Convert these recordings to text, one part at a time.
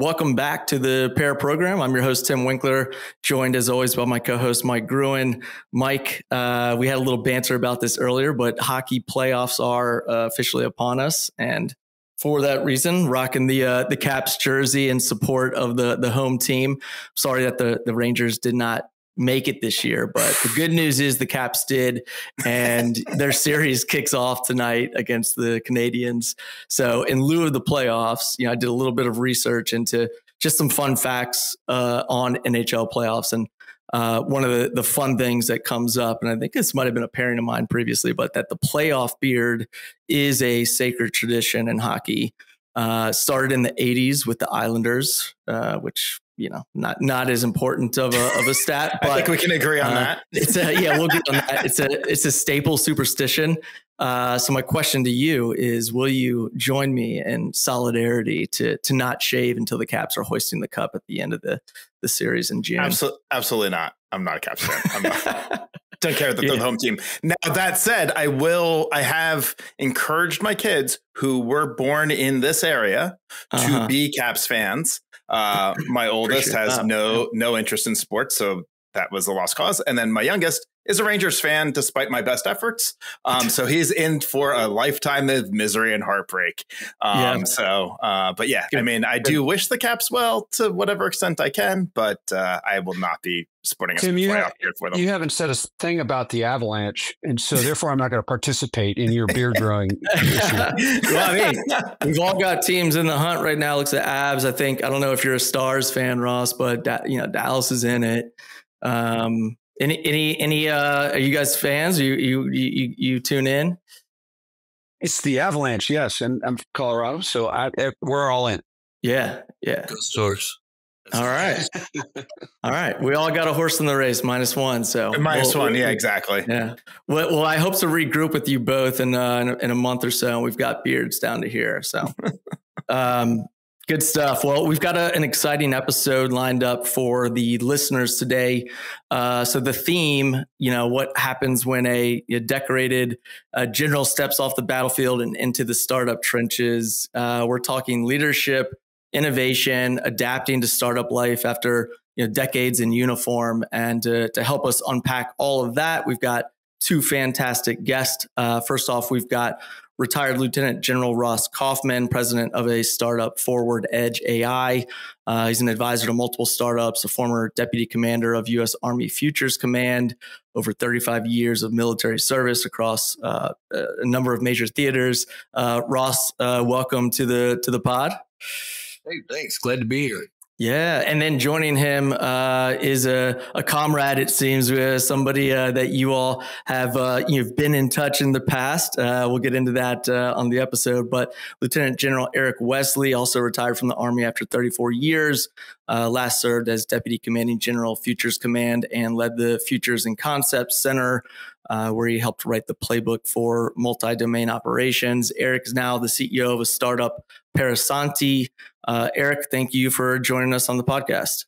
Welcome back to the Pair Program. I'm your host, Tim Winkler, joined as always by my co-host, Mike Gruen. Mike, we had a little banter about this earlier, but hockey playoffs are officially upon us. And for that reason, rocking the Caps jersey in support of the home team. Sorry that the Rangers did not make it this year, but the good news is the Caps did, and their series kicks off tonight against the Canadiens. So in lieu of the playoffs, I did a little bit of research into just some fun facts on NHL playoffs. And one of the fun things that comes up, and I think this might have been a pairing of mine previously, but that the playoff beard is a sacred tradition in hockey. Started in the 80s with the Islanders, which not as important of a stat, but I think we can agree on that. We'll get on that. It's a staple superstition. So my question to you is, will you join me in solidarity to not shave until the Caps are hoisting the cup at the end of the series in June? Absolutely not. I'm not a Caps fan. I'm not. Don't care that they're the home team. Now, that said, I have encouraged my kids who were born in this area to be Caps fans. My oldest has no interest in sports, so that was a lost cause. And then my youngest is a Rangers fan, despite my best efforts. So he's in for a lifetime of misery and heartbreak. But yeah, I mean, I do wish the Caps well to whatever extent I can, but I will not be supporting Tim, for them. You haven't said a thing about the Avalanche, and so therefore I'm not going to participate in your beard growing issue. Well, I mean, we've all got teams in the hunt right now. Looks at Avs. I don't know if you're a Stars fan, Ross, but Dallas is in it. Any are you guys fans? You tune in? It's the Avalanche, yes, and I'm from Colorado, so we're all in. Yeah. Go Source. All right. We all got a horse in the race, -1. So -1, yeah, exactly. Yeah. Well, I hope to regroup with you both in a month or so. We've got beards down to here, so. Good stuff. Well, we've got an exciting episode lined up for the listeners today. So the theme, what happens when a decorated general steps off the battlefield and into the startup trenches. We're talking leadership, innovation, adapting to startup life after decades in uniform. And to help us unpack all of that, we've got two fantastic guests. First off, we've got retired Lieutenant General Ross Coffman, president of a startup, Forward Edge AI. He's an advisor to multiple startups, a former deputy commander of U.S. Army Futures Command, over 35 years of military service across a number of major theaters. Ross, welcome to the pod. Hey, thanks. Glad to be here. Yeah. And then joining him is a comrade, it seems, somebody that you all have you've been in touch in the past. We'll get into that on the episode. But Lieutenant General Eric Wesley also retired from the Army after 34 years, last served as Deputy Commanding General, Futures Command, and led the Futures and Concepts Center, where he helped write the playbook for multi-domain operations. Eric is now the CEO of a startup, Parasanti. Eric, thank you for joining us on the podcast.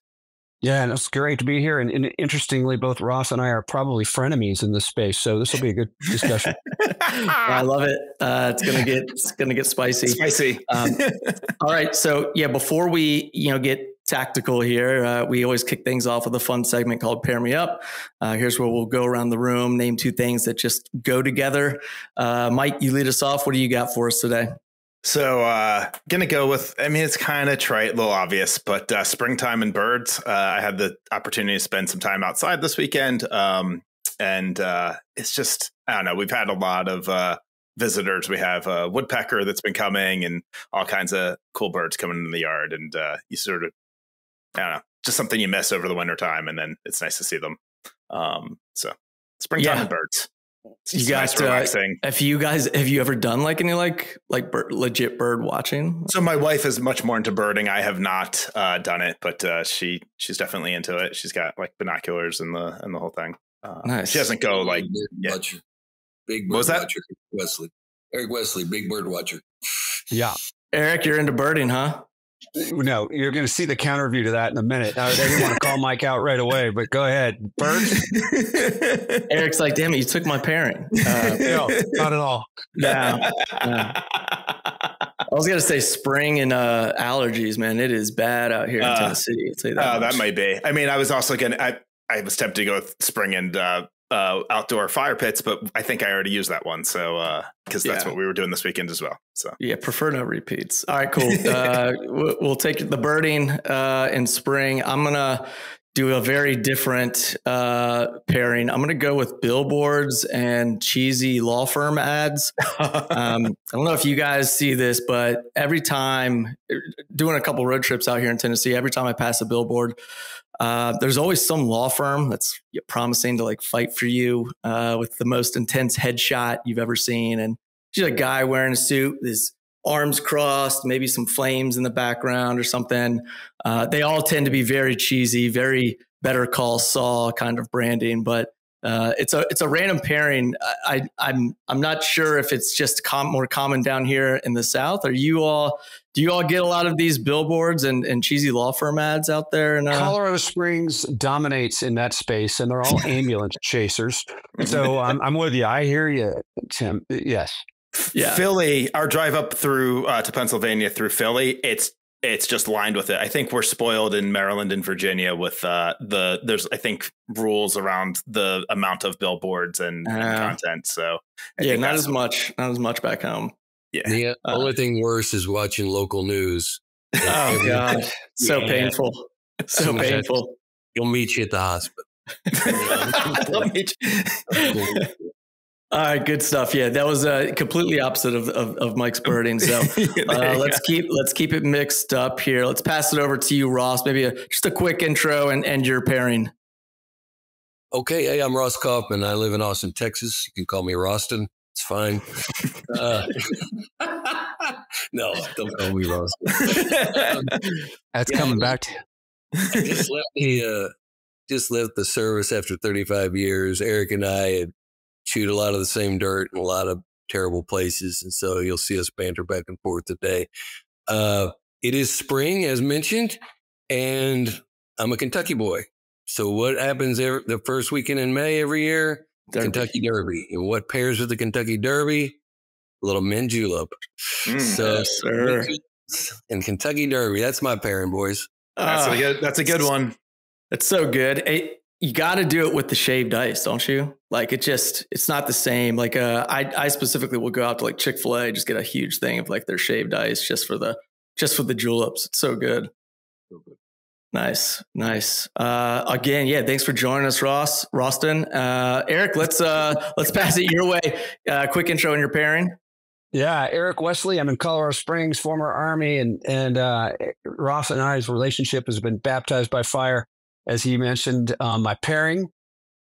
Yeah, and it's great to be here. And interestingly, both Ross and I are probably frenemies in this space, so this will be a good discussion. I love it. It's gonna get spicy. Spicy. All right. So yeah, before we get tactical here, we always kick things off with a fun segment called Pair Me Up. Here's where we'll go around the room, name two things that just go together. Mike, you lead us off. What do you got for us today? So gonna go with, it's kind of trite, a little obvious, but springtime and birds. I had the opportunity to spend some time outside this weekend. And it's just, I don't know, we've had a lot of visitors. We have a woodpecker that's been coming and all kinds of cool birds coming in the yard. And you sort of, I don't know, just something you miss over the winter time. And then it's nice to see them. So springtime and birds. You got relaxing. Have you ever done any legit bird watching? So my wife is much more into birding. I have not done it, but she's definitely into it. She's got binoculars and the whole thing. Nice. She doesn't go big bird watcher. Eric Wesley, big bird watcher. Yeah. Eric, you're into birding, huh? No, you're going to see the counter view to that in a minute. I didn't want to call Mike out right away, but go ahead. Birds? Eric's like, damn it, you took my pairing. No, not at all. Yeah. was going to say spring and allergies, man. It is bad out here in Tennessee. I'll tell you that. That might be. I mean, I was also I was tempted to go with spring and outdoor fire pits, but I think I already used that one. So because that's what we were doing this weekend as well. So yeah, prefer no repeats. All right, cool. We'll take the birding in spring. I'm gonna do a very different pairing. I'm gonna go with billboards and cheesy law firm ads. I don't know if you guys see this, but every time doing a couple road trips out here in Tennessee, every time I pass a billboard, there's always some law firm that's promising to like fight for you with the most intense headshot you've ever seen. And just a guy wearing a suit, his arms crossed, maybe some flames in the background or something. They all tend to be very cheesy, very Better Call Saul kind of branding, but it's a random pairing. I'm not sure if it's just more common down here in the South. Do you all get a lot of these billboards and cheesy law firm ads out there? Colorado Springs dominates in that space, and they're all ambulance chasers. So I'm with you. I hear you, Tim. Yes. Yeah. Philly, our drive up through to Pennsylvania through Philly, it's just lined with it. I think we're spoiled in Maryland and Virginia with there's I think rules around the amount of billboards and content. So not as much back home. Yeah. The only thing worse is watching local news. Oh God, so painful, so painful. He'll meet you at the hospital. All right, good stuff. Yeah, that was completely opposite of Mike's birding. So let's keep it mixed up here. Let's pass it over to you, Ross. Maybe just a quick intro and your pairing. Okay, hey, I'm Ross Coffman. I live in Austin, Texas. You can call me Roston. It's fine. No, don't call me Roston. That's coming back to you. Just left the service after 35 years. Eric and I had chewed a lot of the same dirt in a lot of terrible places. And so you'll see us banter back and forth today. It is spring, as mentioned, and I'm a Kentucky boy. So what happens the first weekend in May every year? Kentucky Derby. And what pairs with the Kentucky Derby? A little mint julep. Yes, sir. And Kentucky Derby. That's my pairing, boys. That's a good one. It's so good. You got to do it with the shaved ice, don't you? Like it's not the same. Like I specifically will go out to like Chick-fil-A, just get a huge thing of like their shaved ice just for the juleps. It's so good. Nice. Again, thanks for joining us, Roston. Eric, let's pass it your way. Quick intro and your pairing. Yeah, Eric Wesley. I'm in Colorado Springs, former Army, and Ross and I's relationship has been baptized by fire. As he mentioned, my pairing,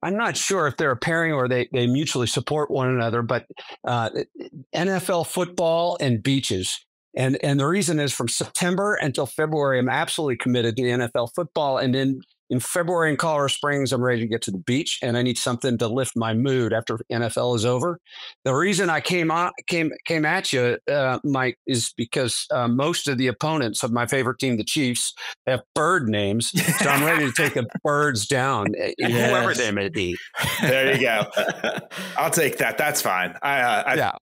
I'm not sure if they're a pairing or they mutually support one another, but NFL football and beaches. And the reason is from September until February, I'm absolutely committed to NFL football. And then in February in Colorado Springs, I'm ready to get to the beach, and I need something to lift my mood after NFL is over. The reason I came at you, Mike, is because most of the opponents of my favorite team, the Chiefs, have bird names. So I'm ready to take the birds down, whoever they may be. There you go. I'll take that. That's fine.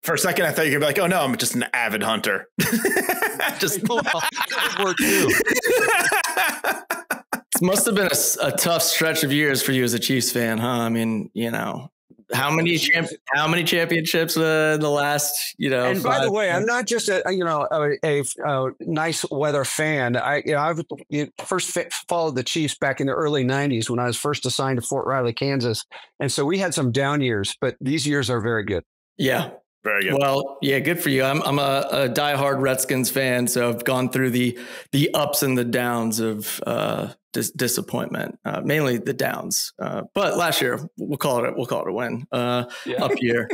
For a second, I thought you were going to be like, oh, no, I'm just an avid hunter. Just work too. It must have been a tough stretch of years for you as a Chiefs fan, huh? I mean, how many championships the last, And by the way, I'm not just a nice weather fan. I first followed the Chiefs back in the early 90s when I was first assigned to Fort Riley, Kansas. And so we had some down years, but these years are very good. Yeah. Very good. Well, yeah, good for you. I'm a diehard Redskins fan, so I've gone through the ups and the downs of disappointment, mainly the downs. But last year, we'll call it a win. Up year.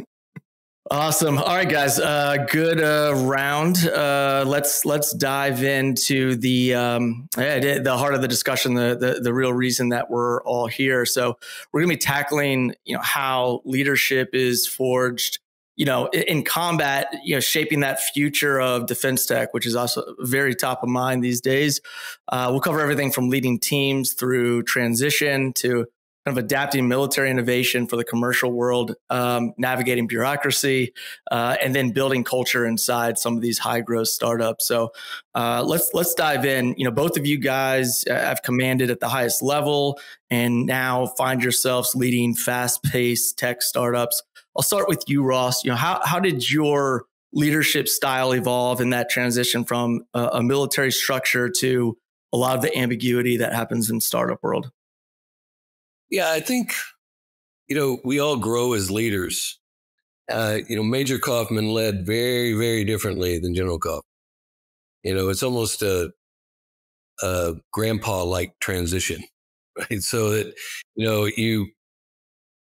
Awesome. All right, guys. Good round. Let's dive into the heart of the discussion, the real reason that we're all here. So we're going to be tackling how leadership is forged in combat, shaping that future of defense tech, which is also very top of mind these days. We'll cover everything from leading teams through transition to kind of adapting military innovation for the commercial world, navigating bureaucracy, and then building culture inside some of these high growth startups. So let's dive in. Both of you guys have commanded at the highest level and now find yourselves leading fast paced tech startups. I'll start with you, Ross. How did your leadership style evolve in that transition from a military structure to a lot of the ambiguity that happens in startup world? Yeah, I think, we all grow as leaders. Major Coffman led very, very differently than General Coffman. It's almost a grandpa-like transition, right? So that,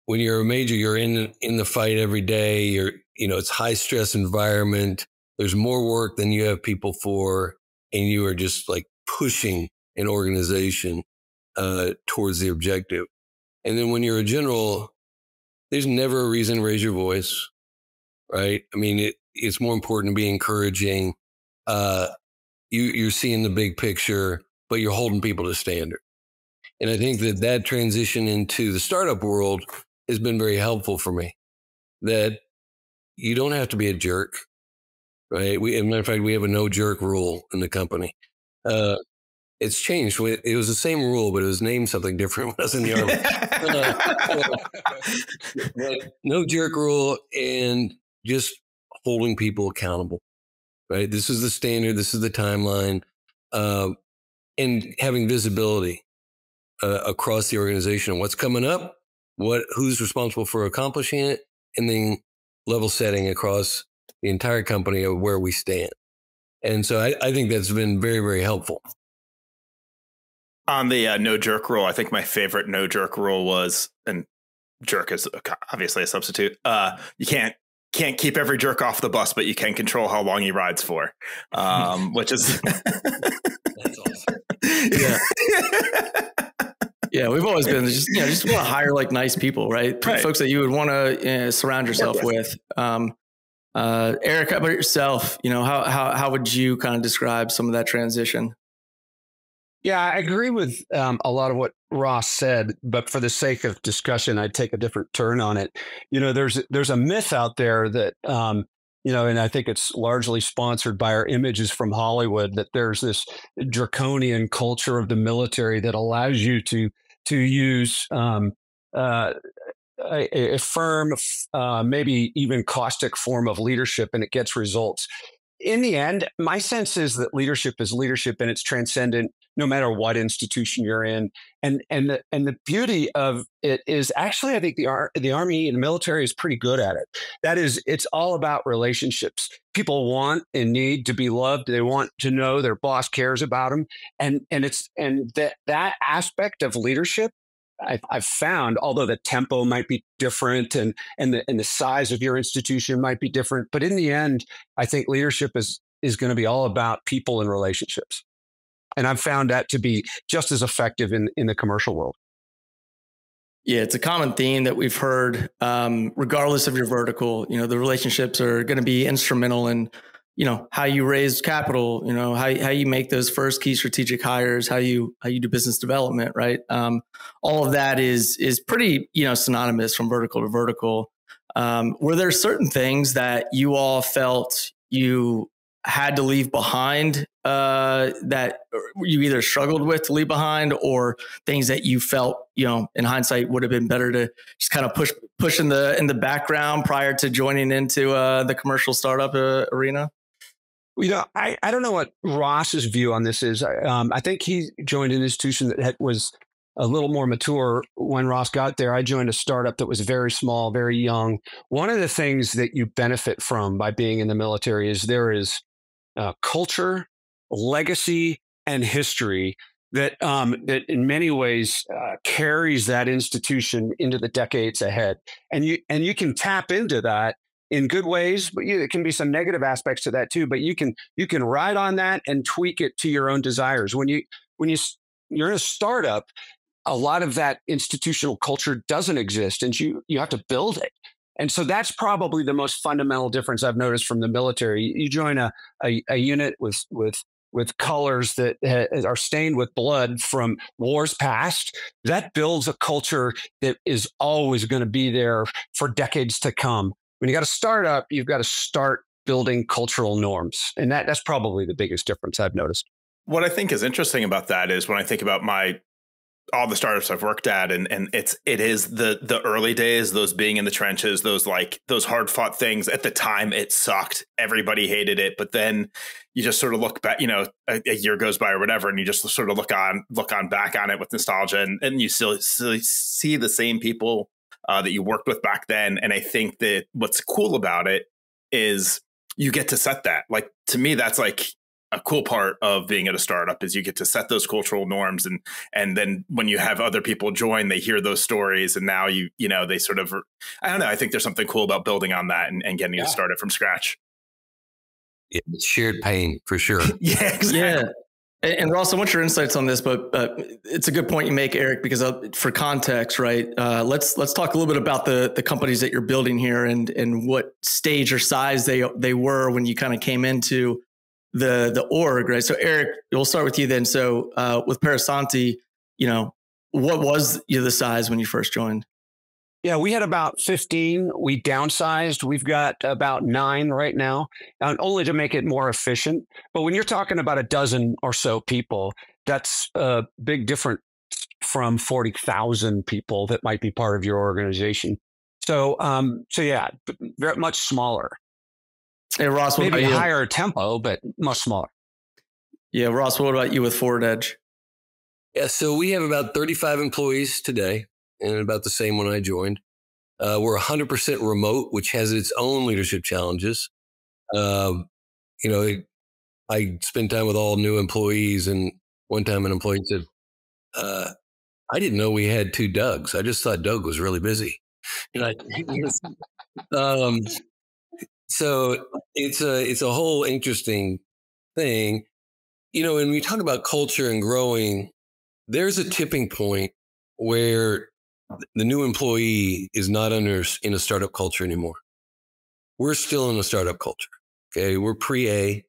when you're a major, you're in the fight every day. It's high stress environment. There's more work than you have people for, and you are just like pushing an organization towards the objective. And then when you're a general, there's never a reason to raise your voice, right? I mean, it's more important to be encouraging. You're seeing the big picture, but you're holding people to standard. And I think that transition into the startup world has been very helpful for me, that you don't have to be a jerk, right? As a matter of fact, we have a no jerk rule in the company. It's changed. It was the same rule, but it was named something different when I was in the Army. No jerk rule, and just holding people accountable, right? This is the standard. This is the timeline, and having visibility across the organization on what's coming up, who's responsible for accomplishing it, and then level setting across the entire company of where we stand. And so I think that's been very, very helpful. On the no jerk rule, I think my favorite no jerk rule was, and jerk is obviously a substitute. You can't keep every jerk off the bus, but you can control how long he rides for, which is That's awesome. Yeah. Yeah, we've always been just want to hire like nice people, right? Folks that you would want to surround yourself with. Eric, how about yourself? How would you kind of describe some of that transition? Yeah, I agree with a lot of what Ross said, but for the sake of discussion, I'd take a different turn on it. There's a myth out there that and I think it's largely sponsored by our images from Hollywood, that there's this draconian culture of the military that allows you to use a firm, maybe even caustic form of leadership, and it gets results. In the end, my sense is that leadership is leadership, and it's transcendent no matter what institution you're in. And the beauty of it is actually, I think the Army and the military is pretty good at it. That is, it's all about relationships. People want and need to be loved. They want to know their boss cares about them. And that aspect of leadership, I've found, although the tempo might be different and the size of your institution might be different, but in the end, I think leadership is going to be all about people and relationships. And I've found that to be just as effective in the commercial world. Yeah, it's a common theme that we've heard, regardless of your vertical. The relationships are going to be instrumental in, how you raise capital, how you make those first key strategic hires, how you do business development, right? All of that is pretty, synonymous from vertical to vertical. Were there certain things that you all felt you had to leave behind, that you either struggled with to leave behind, or things that you felt, in hindsight would have been better to just kind of push in the background prior to joining into the commercial startup arena? I don't know what Ross's view on this is. I think he joined an institution that was a little more mature when Ross got there. I joined a startup that was very small, very young. One of the things that you benefit from by being in the military is there is culture, legacy, and history that in many ways carries that institution into the decades ahead. And you can tap into that in good ways, but it can be some negative aspects to that too. But you can ride on that and tweak it to your own desires. When you're in a startup, a lot of that institutional culture doesn't exist, and you have to build it. And so that's probably the most fundamental difference I've noticed from the military. You join a unit with with colors that are stained with blood from wars past, that builds a culture that is always going to be there for decades to come. When you got a startup, you've got to start building cultural norms. And that's probably the biggest difference I've noticed. What I think is interesting about that is when I think about all the startups I've worked at, and it is the early days, those being in the trenches, those hard fought things. At the time, it sucked. Everybody hated it, but then you just sort of look back. A year goes by or whatever, and you just sort of look back on it with nostalgia, and you still see the same people that you worked with back then. And I think that what's cool about it is you get to set that. Like, to me, that's like a cool part of being at a startup, is you get to set those cultural norms, and then when you have other people join, they hear those stories, and now they sort of, I don't know, I think there's something cool about building on that and getting it started from scratch. Yeah, it's shared pain for sure. Yeah, exactly. Yeah. And Ross, I want your insights on this, but it's a good point you make, Eric, because for context, right? Let's talk a little bit about the companies that you're building here and what stage or size they were when you kind of came into the org, right? So Eric, we'll start with you then. So with Parasanti, what was the size when you first joined? Yeah, we had about 15. We downsized. We've got about 9 right now, only to make it more efficient. But when you're talking about a dozen or so people, that's a big difference from 40,000 people that might be part of your organization. So yeah, very much smaller. Hey, Ross, what maybe about you? Higher tempo, but much smaller. Yeah, Ross, what about you with Forward Edge? Yeah, so we have about 35 employees today, and about the same when I joined. We're 100% remote, which has its own leadership challenges. I spend time with all new employees, and one time an employee said, I didn't know we had 2 Dougs. I just thought Doug was really busy. So it's a whole interesting thing. When we talk about culture and growing, there's a tipping point where the new employee is not in a startup culture anymore. We're still in a startup culture. Okay. We're pre-A.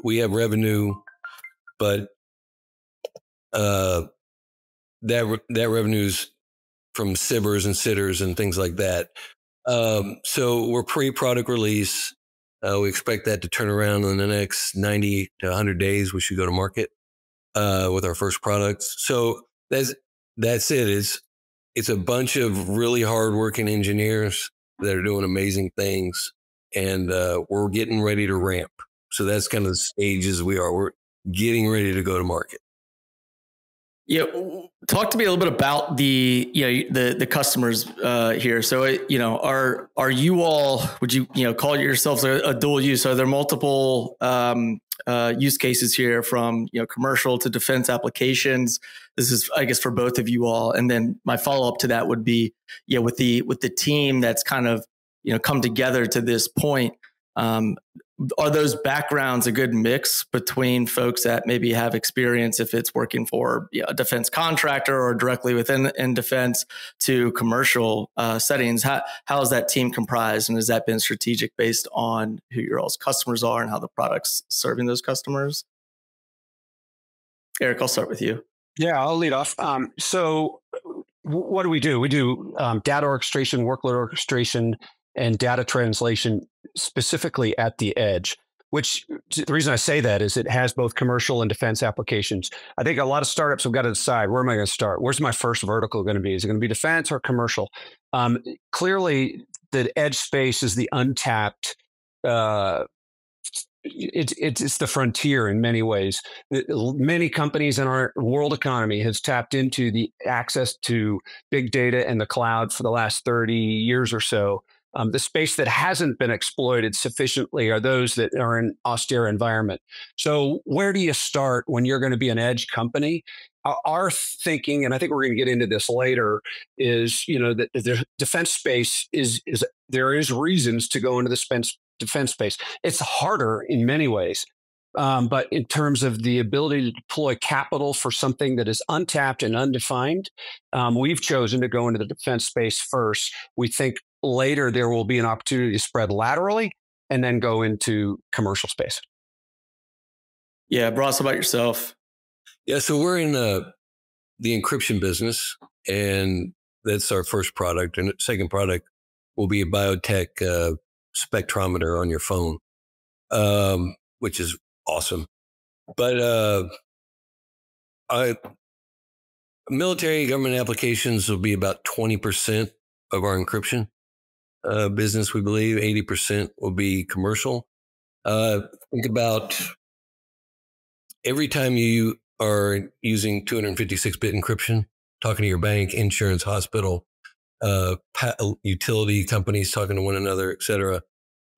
We have revenue, but that revenue's from sibbers and sitters and things like that. So we're pre-product release. We expect that to turn around in the next 90 to 100 days. We should go to market with our first products. So that's it. It's a bunch of really hardworking engineers that are doing amazing things, and we're getting ready to ramp. So that's kind of the stages we are. We're getting ready to go to market. Yeah, talk to me a little bit about the customers here. So are you all, would you call yourselves a dual use? Are there multiple use cases here, from commercial to defense applications? This is, I guess, for both of you all. And then my follow up to that would be, with the team that's kind of come together to this point. Are those backgrounds a good mix between folks that maybe have experience, if it's working for a defense contractor or directly within defense, to commercial settings? How is that team comprised, and has that been strategic based on who your all's customers are and how the product's serving those customers? Eric, I'll start with you. Yeah, I'll lead off. So what do? We do data orchestration, workload orchestration, and data translation specifically at the edge, which the reason I say that is it has both commercial and defense applications. I think a lot of startups have got to decide, where am I going to start? Where's my first vertical going to be? Is it going to be defense or commercial? Clearly, the edge space is the untapped it's the frontier in many ways. Many companies in our world economy has tapped into the access to big data and the cloud for the last 30 years or so. The space that hasn't been exploited sufficiently are those that are in austere environment. So where do you start when you're going to be an edge company? Our thinking, and I think we're going to get into this later, is that the defense space is there is reasons to go into the defense space. It's harder in many ways. But in terms of the ability to deploy capital for something that is untapped and undefined, we've chosen to go into the defense space first. We think later there will be an opportunity to spread laterally and then go into commercial space. Yeah, Ross, how about yourself? Yeah, so we're in the encryption business, and that's our first product. And the second product will be a biotech spectrometer on your phone, which is awesome. But military government applications will be about 20% of our encryption business, we believe. 80% will be commercial. Think about every time you are using 256-bit encryption, talking to your bank, insurance, hospital, utility companies talking to one another, et cetera,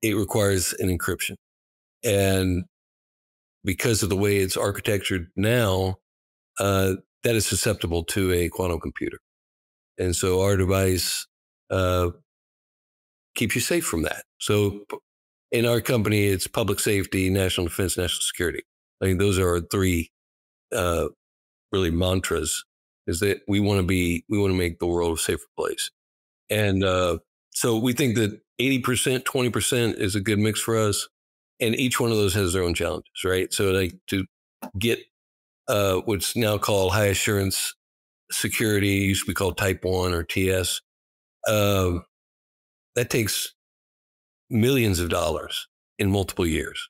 it requires an encryption. And because of the way it's architectured now, that is susceptible to a quantum computer. And so our device keeps you safe from that. So in our company, it's public safety, national defense, national security. I think those are our three really mantras, is that we want to make the world a safer place. And so we think that 80%, 20% is a good mix for us. And each one of those has their own challenges, right? So like to get what's now called high assurance security, used to be called type 1 or TS, that takes millions of dollars in multiple years.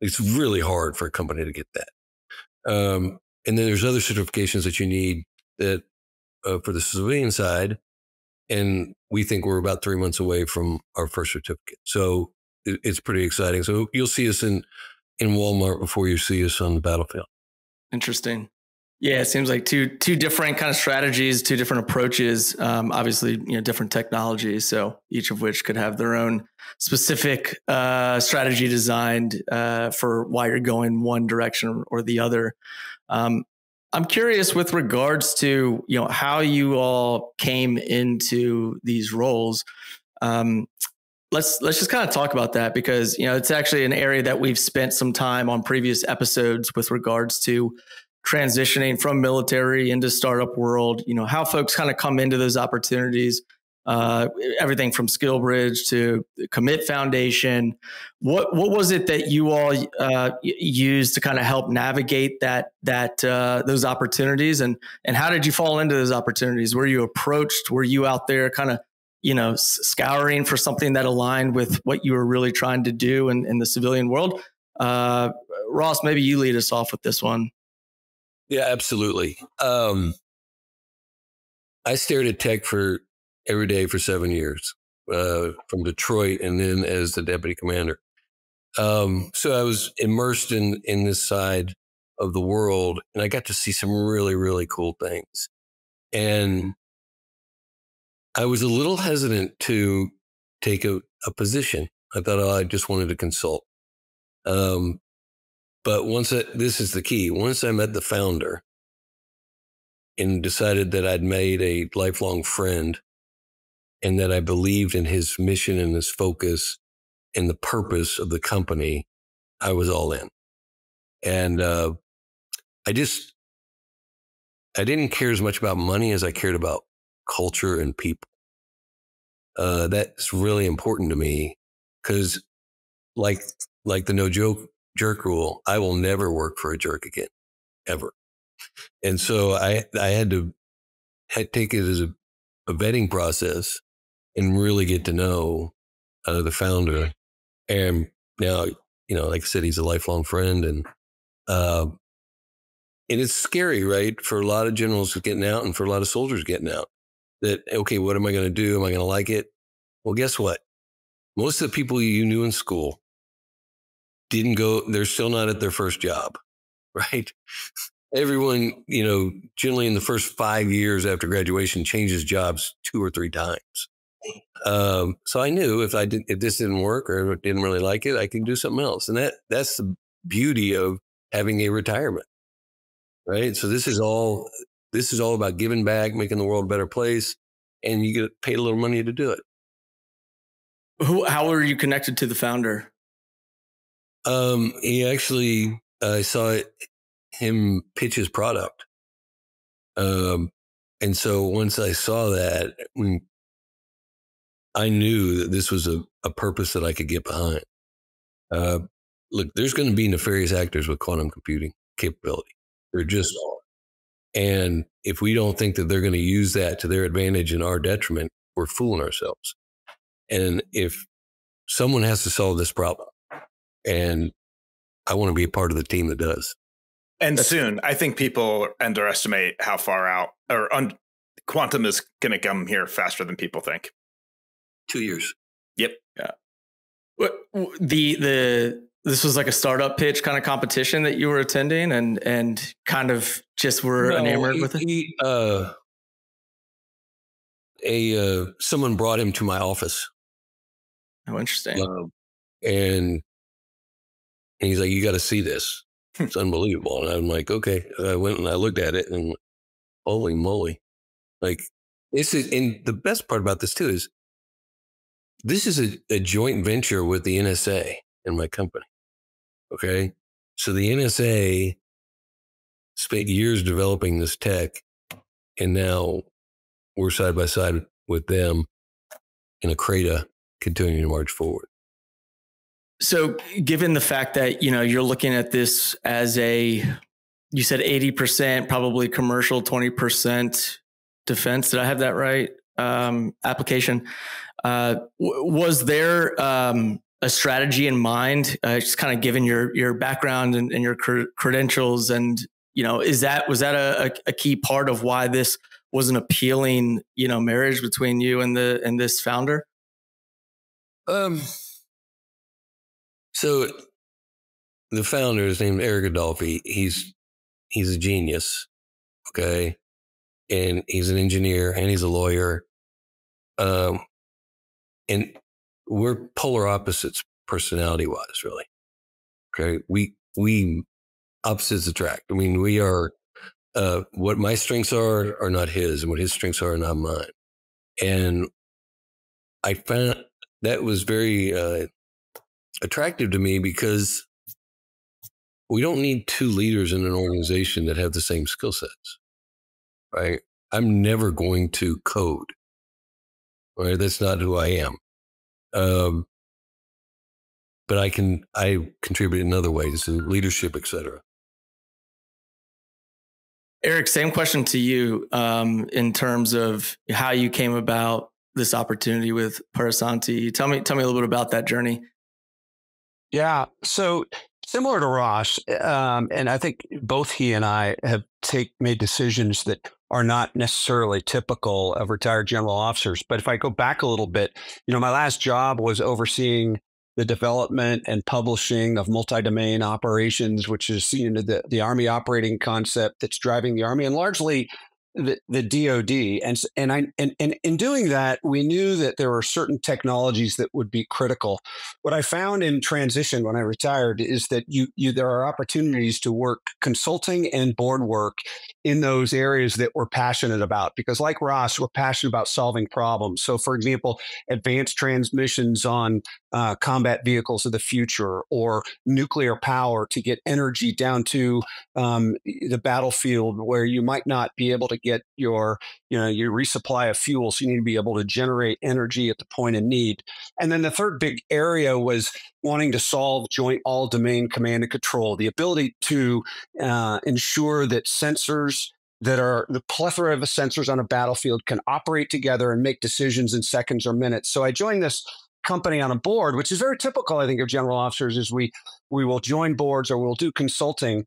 It's really hard for a company to get that. And then there's other certifications that you need that for the civilian side. And we think we're about 3 months away from our first certificate. So it's pretty exciting. So you'll see us in Walmart before you see us on the battlefield. Interesting. Yeah, it seems like two different kind of strategies, two different approaches. Obviously, different technologies. So each of which could have their own specific strategy designed for why you're going one direction or the other. I'm curious with regards to how you all came into these roles. Let's just kind of talk about that, because it's actually an area that we've spent some time on previous episodes with regards to transitioning from military into startup world, how folks kind of come into those opportunities, everything from SkillBridge to Commit Foundation. What was it that you all used to kind of help navigate those opportunities, and how did you fall into those opportunities? Were you approached? Were you out there kind of scouring for something that aligned with what you were really trying to do in the civilian world? Ross, maybe you lead us off with this one. Yeah, absolutely. I stared at tech every day for 7 years, from Detroit and then as the deputy commander. So I was immersed in this side of the world, and I got to see some really, really cool things. And I was a little hesitant to take a position. I thought, I just wanted to consult. But this is the key. Once I met the founder and decided that I'd made a lifelong friend and that I believed in his mission and his focus and the purpose of the company, I was all in. And I didn't care as much about money as I cared about culture and people. That's really important to me, because like the no jerk rule, I will never work for a jerk again, ever. And so I had to take it as a vetting process and really get to know the founder. And now, like I said, he's a lifelong friend, and it's scary, right? For a lot of generals getting out and for a lot of soldiers getting out, that, okay, what am I going to do? Am I going to like it? Well, guess what? Most of the people you knew in school didn't go, they're still not at their first job, right? Everyone, generally in the first 5 years after graduation changes jobs 2 or 3 times. So I knew if this didn't work or didn't really like it, I could do something else. And that's the beauty of having a retirement, right? So this is all about giving back, making the world a better place, and you get paid a little money to do it. How were you connected to the founder? He actually, I saw him pitch his product. And so once I saw that, I knew that this was a purpose that I could get behind. look, there's going to be nefarious actors with quantum computing capability. There just are. And if we don't think that they're going to use that to their advantage and our detriment, we're fooling ourselves. And if someone has to solve this problem, and I want to be a part of the team that does. And soon, I think people underestimate how far out quantum is going to come here faster than people think. 2 years. Yep. Yeah. This was like a startup pitch kind of competition that you were attending and kind of just were enamored with it? Someone brought him to my office. Oh, interesting. And he's like, you got to see this. It's unbelievable. And I'm like, okay. I went and I looked at it and holy moly. Like, this is, and the best part about this too is this is a joint venture with the NSA and my company. Okay. So the NSA spent years developing this tech, and now we're side by side with them in a CRADA continuing to march forward. So given the fact that, you're looking at this as you said 80% probably commercial, 20% defense. Did I have that right? Application. Was there a strategy in mind, just kind of given your background and your credentials? And, was that a key part of why this was an appealing, marriage between you and this founder? So the founder is named Eric Adolphi. He's a genius. Okay. And he's an engineer and he's a lawyer. And we're polar opposites personality wise, really. Okay. We opposites attract. I mean, we are, what my strengths are not his, and what his strengths are not mine. And I found that was very, attractive to me because we don't need two leaders in an organization that have the same skill sets, right? I'm never going to code, right? That's not who I am. But I contribute in other ways, in leadership, et cetera. Eric, same question to you in terms of how you came about this opportunity with Parasanti. Tell me a little bit about that journey. Yeah. So similar to Ross, and I think both he and I have made decisions that are not necessarily typical of retired general officers. But if I go back a little bit, my last job was overseeing the development and publishing of multi-domain operations, which is the Army operating concept that's driving the Army and largely the DoD. And in doing that, we knew that there were certain technologies that would be critical. What I found in transition when I retired is that there are opportunities to work consulting and board work in those areas that we're passionate about, because like Ross, we're passionate about solving problems. So for example, advanced transmissions on combat vehicles of the future, or nuclear power to get energy down to the battlefield where you might not be able to get your resupply of fuel. So you need to be able to generate energy at the point of need. And then the third big area was wanting to solve joint all domain command and control, the ability to ensure that sensors that are the plethora of sensors on a battlefield can operate together and make decisions in seconds or minutes. So I joined this company on a board, which is very typical, I think, of general officers, is we will join boards or we'll do consulting.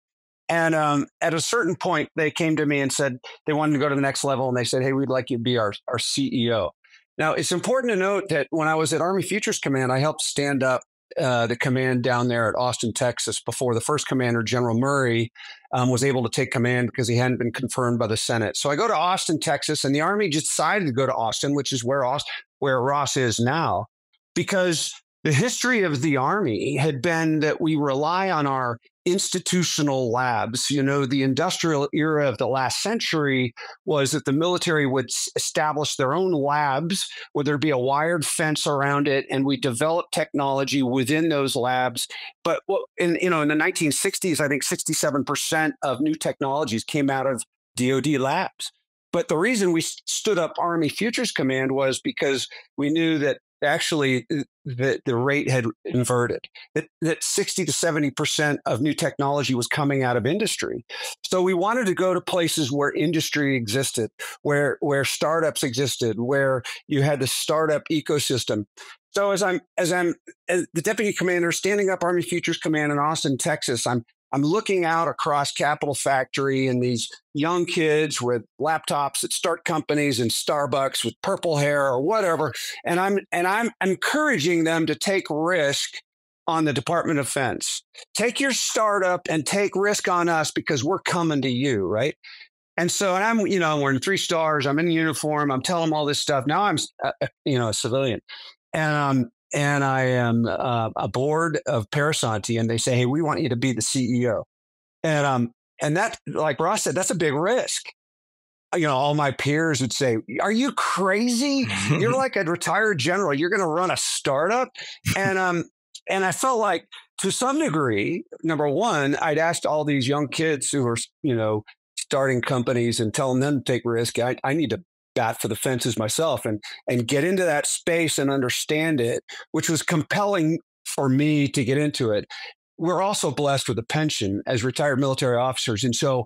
And at a certain point, they came to me and said they wanted to go to the next level. And they said, hey, we'd like you to be our CEO. Now, it's important to note that when I was at Army Futures Command, I helped stand up the command down there at Austin, Texas, before the first commander, General Murray, was able to take command because he hadn't been confirmed by the Senate. So I go to Austin, Texas, and the Army just decided to go to Austin, which is where Ross is now, because the history of the Army had been that we rely on our institutional labs. The industrial era of the last century was that the military would establish their own labs, where there'd be a wired fence around it, and we develop technology within those labs. But in the 1960s, I think 67% of new technologies came out of DoD labs. But the reason we stood up Army Futures Command was because we knew that actually the rate had inverted, that 60 to 70% of new technology was coming out of industry. So we wanted to go to places where industry existed, where startups existed, where you had the startup ecosystem. So as the deputy commander standing up Army Futures Command in Austin, Texas, I'm looking out across Capital Factory and these young kids with laptops that start companies in Starbucks with purple hair or whatever, and I'm encouraging them to take risk on the Department of Defense. Take your startup and take risk on us because we're coming to you, right? And so, and I'm wearing 3 stars. I'm in uniform. I'm telling them all this stuff. Now I'm a civilian, and I am a board of Parasanti, and they say, hey, we want you to be the CEO. And that, like Ross said, that's a big risk. All my peers would say, are you crazy? You're like a retired general. You're going to run a startup. And I felt like to some degree, number one, I'd asked all these young kids who are, starting companies and telling them to take risk. I need to bat for the fences myself and get into that space and understand it, which was compelling for me to get into it. We're also blessed with a pension as retired military officers. And so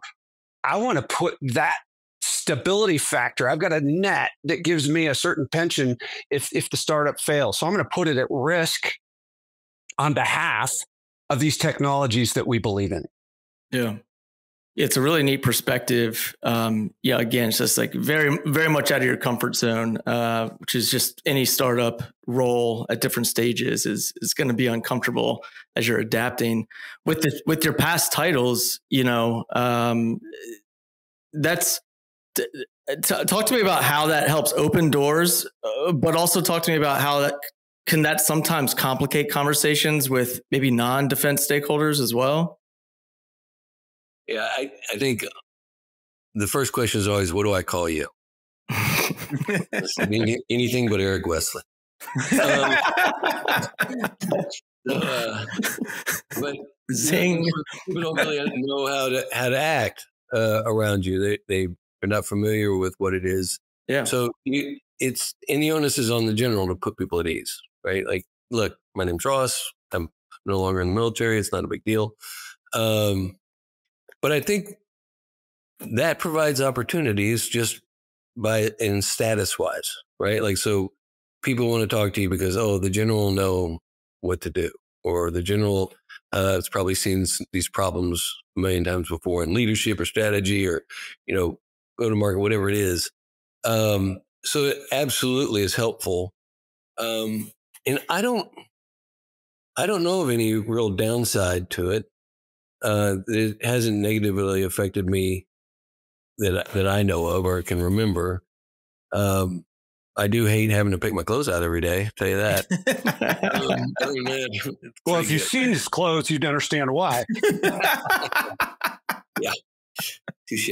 I want to put that stability factor. I've got a net that gives me a certain pension if the startup fails. So I'm going to put it at risk on behalf of these technologies that we believe in. Yeah. It's a really neat perspective. Again, it's just like very, very much out of your comfort zone, which is just any startup role at different stages is going to be uncomfortable as you're adapting with your past titles. That's talk to me about how that helps open doors, but also talk to me about how that can sometimes complicate conversations with maybe non-defense stakeholders as well. Yeah, I think the first question is always, what do I call you? Anything but Eric Wesley. But Zing. People don't really know how to act around you. They are not familiar with what it is. Yeah. So and the onus is on the general to put people at ease, right? Like, look, my name's Ross. I'm no longer in the military. It's not a big deal. But I think that provides opportunities just in status wise, right? Like, so people want to talk to you because, the general will know what to do, or the general has probably seen these problems a million times before in leadership or strategy or, go to market, whatever it is. So it absolutely is helpful. And I don't know of any real downside to it. It hasn't negatively affected me that I know of or can remember. I do hate having to pick my clothes out every day. I'll tell you that. Well, if you've seen his clothes, you'd understand why. Yeah, touche.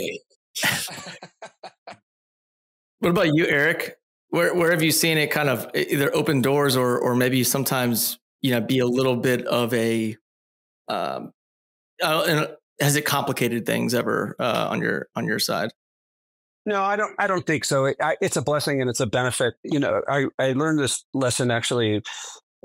What about you, Eric? Where have you seen it kind of either open doors or maybe sometimes be a little bit of a has it complicated things ever on your side? No, I don't think so. It's a blessing and it's a benefit. I learned this lesson actually.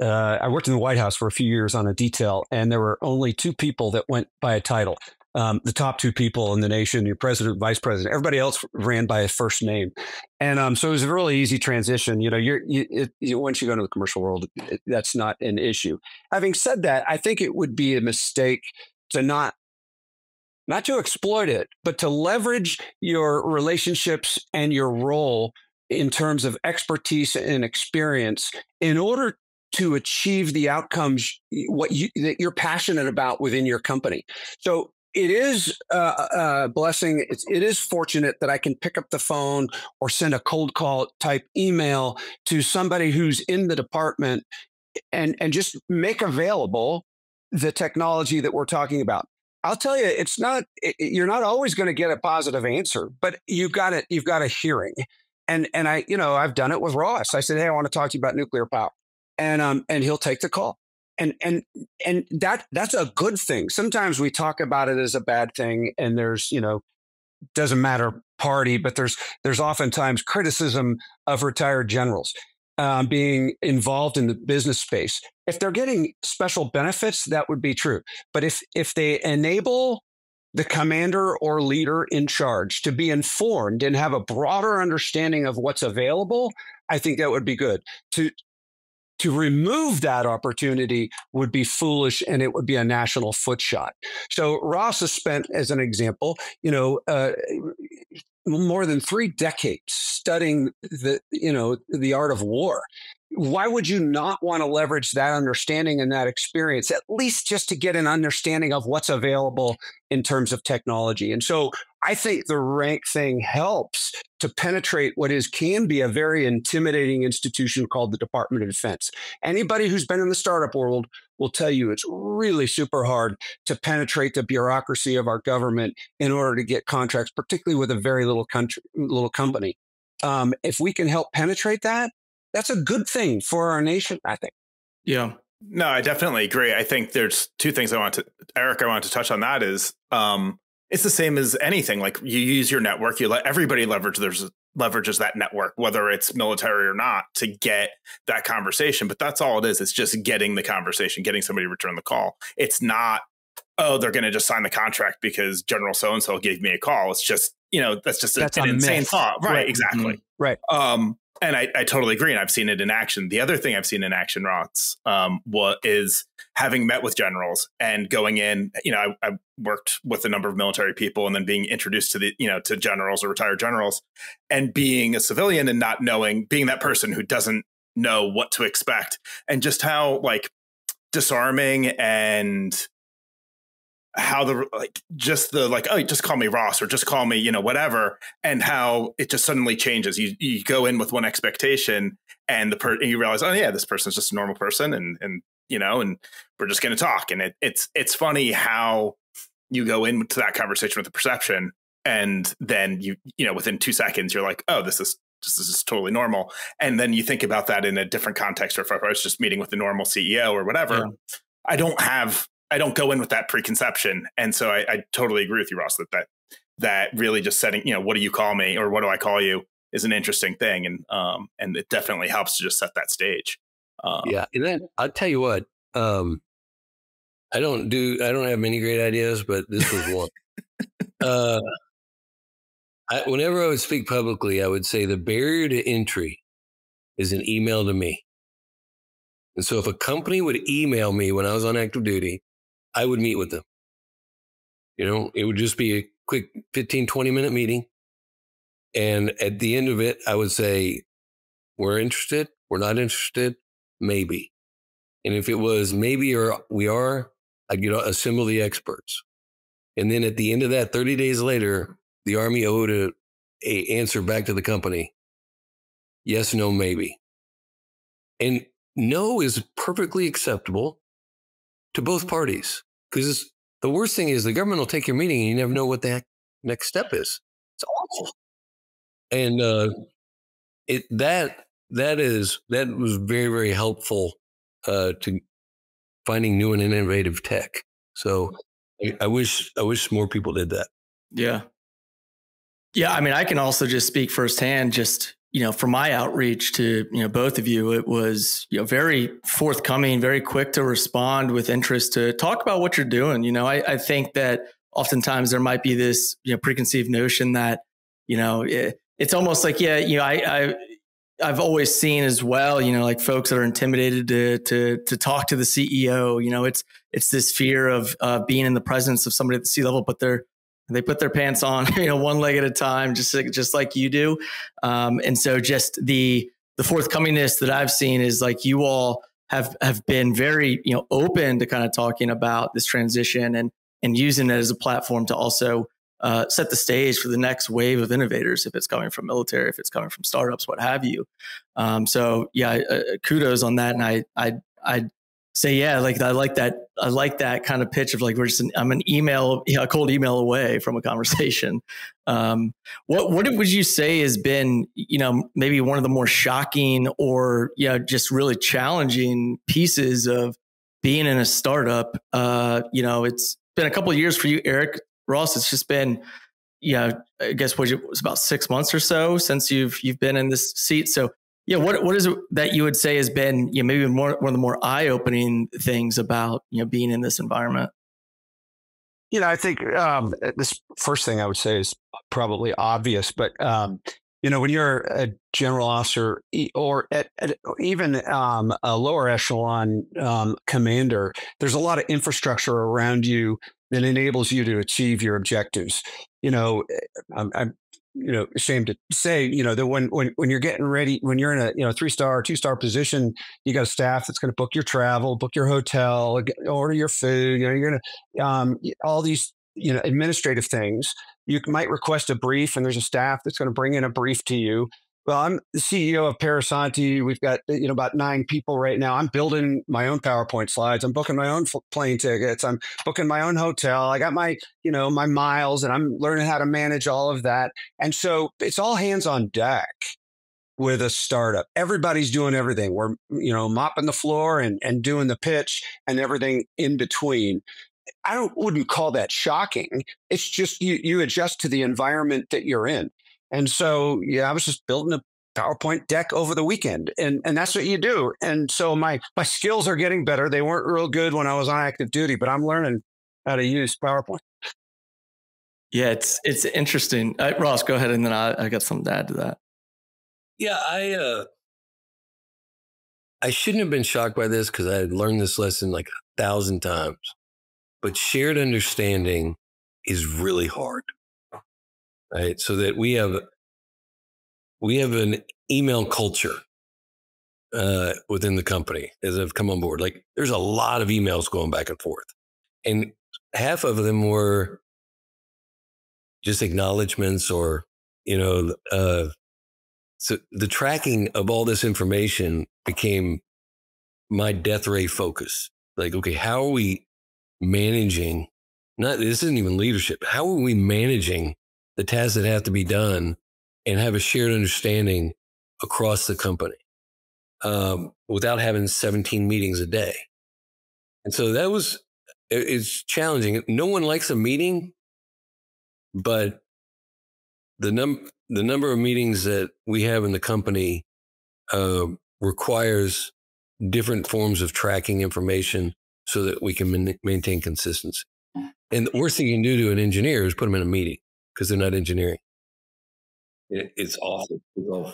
I worked in the White House for a few years on a detail, and there were only 2 people that went by a title. The top 2 people in the nation, your president, vice president, everybody else ran by a first name. And so it was a really easy transition. Once you go into the commercial world, that's not an issue. Having said that, I think it would be a mistake to not to exploit it, but to leverage your relationships and your role in terms of expertise and experience in order to achieve the outcomes that you're passionate about within your company. So it is a blessing. It is fortunate that I can pick up the phone or send a cold call type email to somebody who's in the department and just make available the technology that we're talking about. I'll tell you, you're not always going to get a positive answer, but you've got a hearing. And I've done it with Ross. I said, hey, I want to talk to you about nuclear power. And he'll take the call. And that's a good thing. Sometimes we talk about it as a bad thing, and there's, doesn't matter party, but there's oftentimes criticism of retired generals. being involved in the business space. If they're getting special benefits, that would be true. But if they enable the commander or leader in charge to be informed and have a broader understanding of what's available, I think that would be good. To remove that opportunity would be foolish, and it would be a national footshot. So Ross has spent, as an example, more than 3 decades studying the art of war. Why would you not want to leverage that understanding and that experience, at least just to get an understanding of what's available in terms of technology? And so I think the rank thing helps to penetrate what can be a very intimidating institution called the Department of Defense. Anybody who's been in the startup world will tell you it's really super hard to penetrate the bureaucracy of our government in order to get contracts, particularly with a very little company. If we can help penetrate that, that's a good thing for our nation, I think. Yeah. No, I definitely agree. I think there's 2 things I want to touch on. That is, it's the same as anything. Like, you use your network, you let everybody leverages that network, whether it's military or not, to get that conversation. But that's all it is. It's just getting the conversation, getting somebody to return the call. It's not, oh, they're going to just sign the contract because General so-and-so gave me a call. It's just, that's an insane thought. Right. Exactly. Mm-hmm. Right. And I totally agree. And I've seen it in action. The other thing I've seen in action, Ross, is having met with generals and going in. I worked with a number of military people, and then being introduced to to generals or retired generals, and being a civilian and not knowing, being that person who doesn't know what to expect, and just how disarming and how oh, just call me Ross, or just call me, whatever. And how it just suddenly changes. You go in with one expectation, and you realize, oh yeah, this person's just a normal person. And we're just going to talk. And it's funny how you go into that conversation with the perception, and then within 2 seconds, you're like, oh, this is totally normal. And then you think about that in a different context, or if I was just meeting with the normal CEO or whatever, yeah. I don't go in with that preconception. And so I totally agree with you, Ross, that really just setting, what do you call me, or what do I call you, is an interesting thing. And it definitely helps to just set that stage. Yeah. And then I'll tell you what, I don't have many great ideas, but this was one. Whenever I would speak publicly, I would say the barrier to entry is an email to me. And so if a company would email me when I was on active duty, I would meet with them. It would just be a quick 15, 20-minute meeting. And at the end of it, I would say, we're interested, we're not interested, maybe. And if it was maybe or we are, I'd assemble the experts. And then at the end of that, 30 days later, the Army owed a answer back to the company. Yes, no, maybe. And no is perfectly acceptable to both parties, because the worst thing is the government will take your meeting and you never know what the next step is. It's awful. And that was very, very helpful to finding new and innovative tech. So I wish more people did that. Yeah. Yeah. I mean, I can also just speak firsthand, just, for my outreach to, both of you, it was, very forthcoming, very quick to respond with interest to talk about what you're doing. I think that oftentimes there might be this, preconceived notion that, it's almost like, I've always seen as well, like folks that are intimidated to talk to the CEO. It's this fear of being in the presence of somebody at the C-level, but they put their pants on, one leg at a time, just like you do. And so just the forthcomingness that I've seen is like you all have been very, open to kind of talking about this transition and using it as a platform to also set the stage for the next wave of innovators, if it's coming from military, if it's coming from startups, what have you. So yeah, kudos on that. And I say, yeah, like I like that kind of pitch of like, I'm a cold email away from a conversation. What would you say has been, maybe one of the more shocking or, just really challenging pieces of being in a startup? It's been a couple of years for you, Eric. Ross, it's just been, I guess it was about 6 months or so since you've been in this seat. So Yeah. What is it that you would say has been, maybe one of the more eye-opening things about, being in this environment? I think this first thing I would say is probably obvious, but when you're a general officer or even a lower echelon commander, there's a lot of infrastructure around you that enables you to achieve your objectives. I'm ashamed to say, that when you're getting ready, when you're in a 3-star or 2-star position, you got a staff that's going to book your travel, book your hotel, order your food. You're going to all these administrative things. You might request a brief, and there's a staff that's going to bring in a brief to you. Well, I'm the CEO of Parasanti. We've got about 9 people right now. I'm building my own PowerPoint slides. I'm booking my own plane tickets. I'm booking my own hotel. I got my my miles, and I'm learning how to manage all of that. And so it's all hands on deck with a startup. Everybody's doing everything. We're mopping the floor and doing the pitch and everything in between. I wouldn't call that shocking. It's just you adjust to the environment that you're in. And so, I was just building a PowerPoint deck over the weekend, and that's what you do. And so my skills are getting better. They weren't real good when I was on active duty, but I'm learning how to use PowerPoint. Yeah, it's interesting. Ross, go ahead, and then I got something to add to that. Yeah, I shouldn't have been shocked by this because I had learned this lesson like 1,000 times. But shared understanding is really hard, right? So that we have an email culture within the company as I've come on board. Like, there's a lot of emails going back and forth, and half of them were just acknowledgments, or so the tracking of all this information became my death ray focus. Like, okay, how are we managing, this isn't even leadership, how are we managing the tasks that have to be done and have a shared understanding across the company without having 17 meetings a day? And so it's challenging. No one likes a meeting, but the number of meetings that we have in the company requires different forms of tracking information so that we can maintain consistency. And the worst thing you can do to an engineer is put them in a meeting because they're not engineering. It's awful. Oh,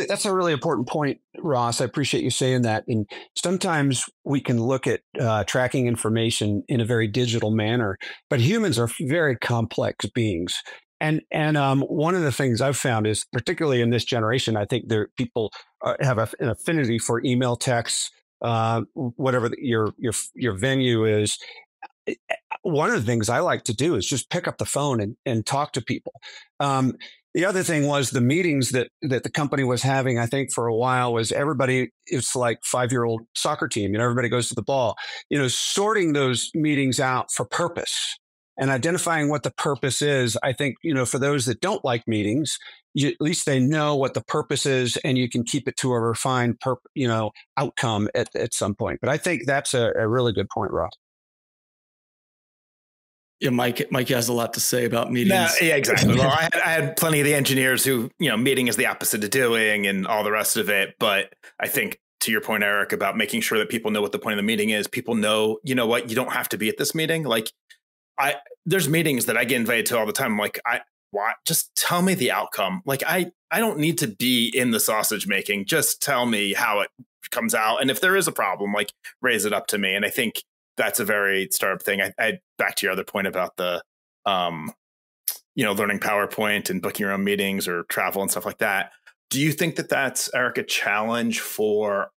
that's a really important point, Ross. I appreciate you saying that. And sometimes we can look at tracking information in a very digital manner, but humans are very complex beings. And one of the things I've found is, particularly in this generation, I think people have an affinity for email, text, whatever your venue is. One of the things I like to do is just pick up the phone and talk to people. The other thing was the meetings that the company was having, I think for a while, was everybody, it's like 5-year-old soccer team, everybody goes to the ball, sorting those meetings out for purpose and identifying what the purpose is. I think, for those that don't like meetings, at least they know what the purpose is, and you can keep it to a refined, outcome at some point. But I think that's a really good point, Ross. Yeah, Mike has a lot to say about meetings. No, yeah, exactly. Well, I had plenty of the engineers who, meeting is the opposite of doing and all the rest of it. But I think, to your point, Eric, about making sure that people know what the point of the meeting is, people know, what, you don't have to be at this meeting. Like, there's meetings that I get invited to all the time. I'm like, what? Just tell me the outcome. Like, I don't need to be in the sausage making. Just tell me how it comes out. And if there is a problem, like, raise it up to me. And I think that's a very startup thing. I back to your other point about the, learning PowerPoint and booking your own meetings or travel and stuff like that. Do you think that that's, Eric, a challenge for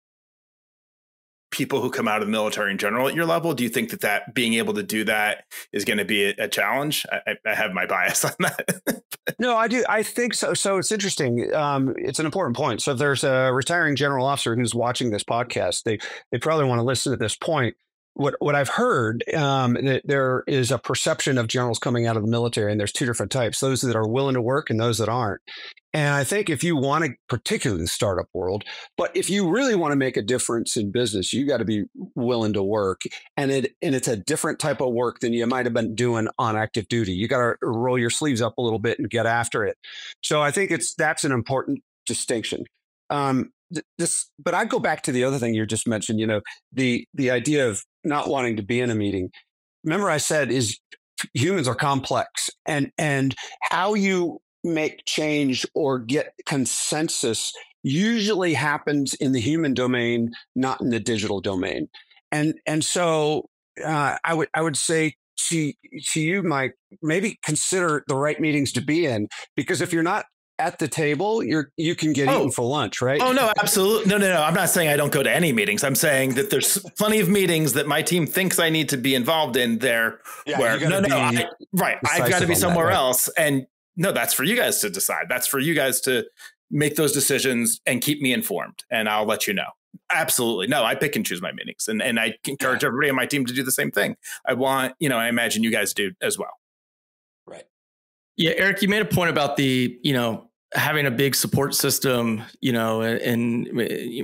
people who come out of the military in general at your level? Do you think that being able to do that is going to be a challenge? I have my bias on that. No, I do. I think so. So it's interesting. It's an important point. So if there's a retiring general officer who's watching this podcast, they probably want to listen to this point. What I've heard, that there is a perception of generals coming out of the military, and there's 2 different types: those that are willing to work and those that aren't. And I think if you want to, particularly in the startup world, but if you really want to make a difference in business, you got to be willing to work. And it's a different type of work than you might have been doing on active duty. You got to roll your sleeves up a little bit and get after it. So I think that's an important distinction. But I go back to the other thing you just mentioned, the idea of not wanting to be in a meeting. Remember I said humans are complex, and how you make change or get consensus usually happens in the human domain, not in the digital domain. And so I would say to you, Mike, maybe consider the right meetings to be in, because if you're not at the table, you can get eaten for lunch, right? Oh, no, absolutely. No. I'm not saying I don't go to any meetings. I'm saying that there's plenty of meetings that my team thinks I need to be involved in there. Yeah, I've got to be somewhere else. And no, that's for you guys to decide. That's for you guys to make those decisions and keep me informed. And I'll let you know. Absolutely. No, I pick and choose my meetings, and I encourage everybody on my team to do the same thing. I imagine you guys do as well. Right. Yeah. Eric, you made a point about having a big support system, and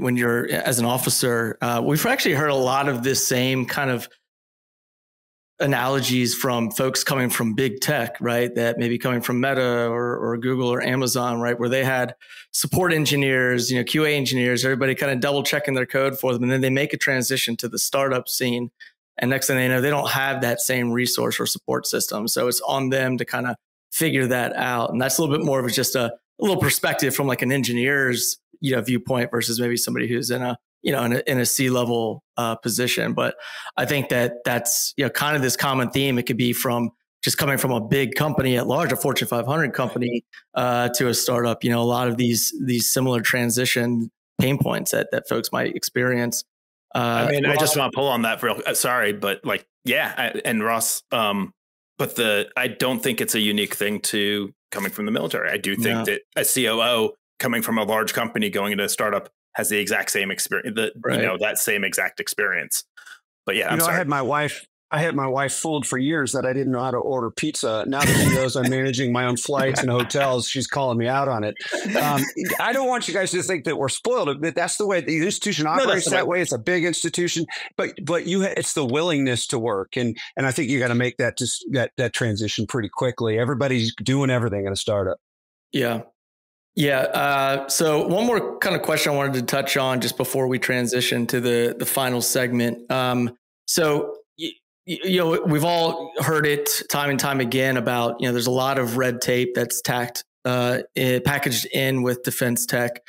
when you're as an officer, we've actually heard a lot of this same kind of analogies from folks coming from big tech, right? That maybe coming from Meta or Google or Amazon, right? Where they had support engineers, QA engineers, everybody kind of double checking their code for them. And then they make a transition to the startup scene. And next thing they know, they don't have that same resource or support system. So it's on them to kind of figure that out. And that's a little bit more of just a little perspective from like an engineer's, viewpoint versus maybe somebody who's in a C-level position. But I think that's kind of this common theme. It could be from just coming from a big company at large, a Fortune 500 company, to a startup. A lot of these similar transition pain points that folks might experience. I just want to pull on that sorry, but and Ross, but I don't think it's a unique thing to coming from the military. I do think that a COO coming from a large company going into a startup has the exact same experience, that same exact experience. But yeah, I'm sorry. I had my wife fooled for years that I didn't know how to order pizza. Now that she knows I'm managing my own flights and hotels, she's calling me out on it. I don't want you guys to think that we're spoiled, but that's the way the institution operates that way. It's a big institution, but it's the willingness to work. And I think you got to make that transition pretty quickly. Everybody's doing everything in a startup. Yeah. Yeah. So one more kind of question I wanted to touch on just before we transition to the final segment. We've all heard it time and time again about, there's a lot of red tape that's packaged in with defense tech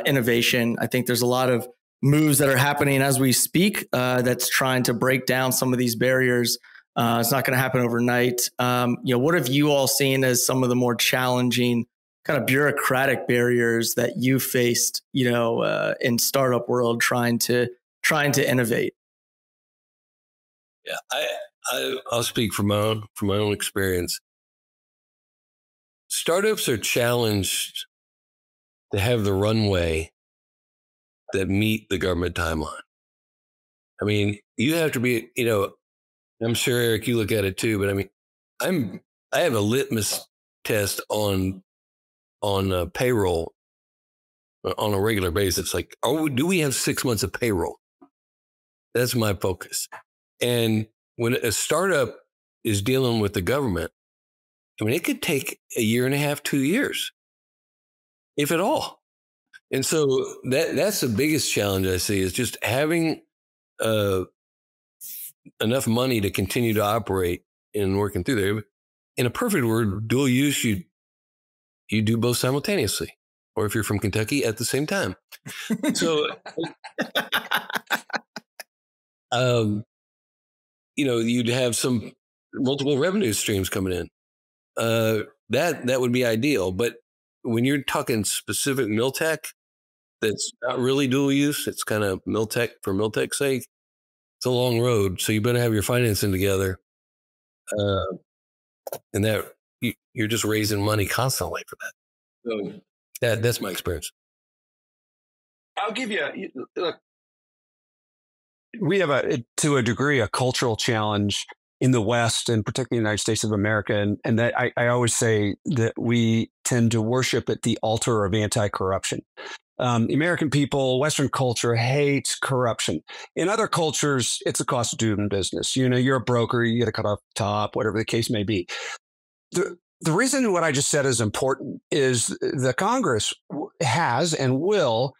innovation. I think there's a lot of moves that are happening as we speak that's trying to break down some of these barriers. It's not going to happen overnight. What have you all seen as some of the more challenging kind of bureaucratic barriers that you faced, in startup world trying to innovate? Yeah, I'll speak from my own experience. Startups are challenged to have the runway that meet the government timeline. I mean, you have to be, I'm sure, Eric, you look at it too, but I mean, I have a litmus test on payroll on a regular basis. Like, do we have 6 months of payroll? That's my focus. And when a startup is dealing with the government, I mean, it could take a year and a half, 2 years, if at all. And so that's the biggest challenge I see, is just having enough money to continue to operate and working through there. In a perfect world, dual use, you do both simultaneously, or if you're from Kentucky, at the same time. So, you'd have some multiple revenue streams coming in. That would be ideal. But when you're talking specific Miltech, that's not really dual use. It's kind of Miltech for Miltech's sake. It's a long road, so you better have your financing together. And that you're just raising money constantly for that. So that's my experience. I'll give you look. We have to a degree, a cultural challenge in the West, and particularly the United States of America. And that I always say that we tend to worship at the altar of anti-corruption. The American people, Western culture hates corruption. In other cultures, it's a cost of doing business. You're a broker, you get a cut off top, whatever the case may be. The reason what I just said is important is the Congress has and will,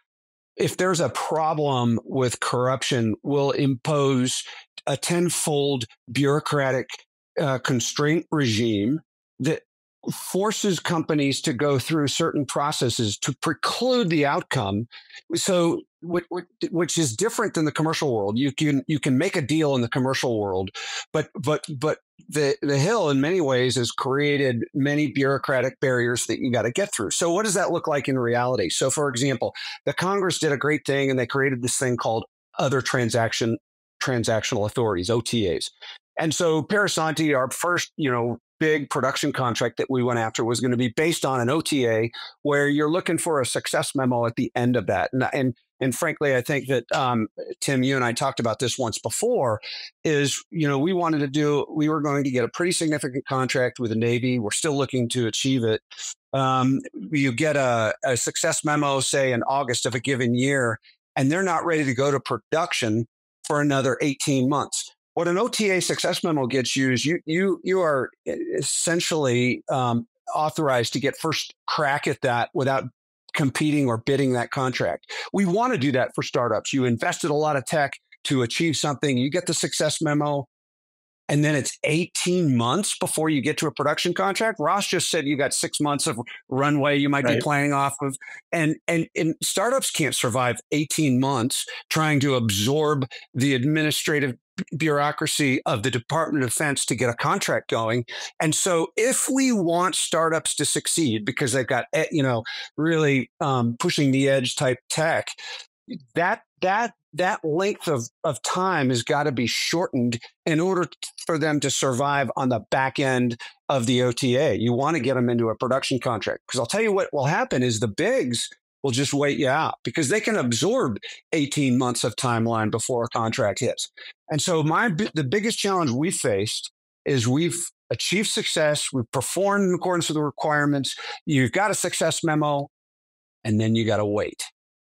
if there's a problem with corruption, will impose a tenfold bureaucratic constraint regime that forces companies to go through certain processes to preclude the outcome. So, which is different than the commercial world. You can make a deal in the commercial world, but the Hill in many ways has created many bureaucratic barriers that you got to get through. So what does that look like in reality? So for example, the Congress did a great thing and they created this thing called other transactional authorities, OTAs. And so Parasanti, our first, big production contract that we went after was going to be based on an OTA where you're looking for a success memo at the end of that. And frankly, I think that, Tim, you and I talked about this once before, is, we were going to get a pretty significant contract with the Navy. We're still looking to achieve it. You get a success memo, say in August of a given year, and they're not ready to go to production for another 18 months. What an OTA success memo gets you is you are essentially authorized to get first crack at that without competing or bidding that contract. We want to do that for startups. You invested a lot of tech to achieve something. You get the success memo, and then it's 18 months before you get to a production contract. Ross just said you got 6 months of runway you might be planning off of. And startups can't survive 18 months trying to absorb the administrative bureaucracy of the Department of Defense to get a contract going. And so if we want startups to succeed because they've got, really pushing the edge type tech, that length of time has got to be shortened in order for them to survive on the back end of the OTA. You want to get them into a production contract, because I'll tell you what will happen is the bigs will just wait you out because they can absorb 18 months of timeline before a contract hits. And so the biggest challenge we faced is we've achieved success. We've performed in accordance with the requirements. You've got a success memo, and then you got to wait.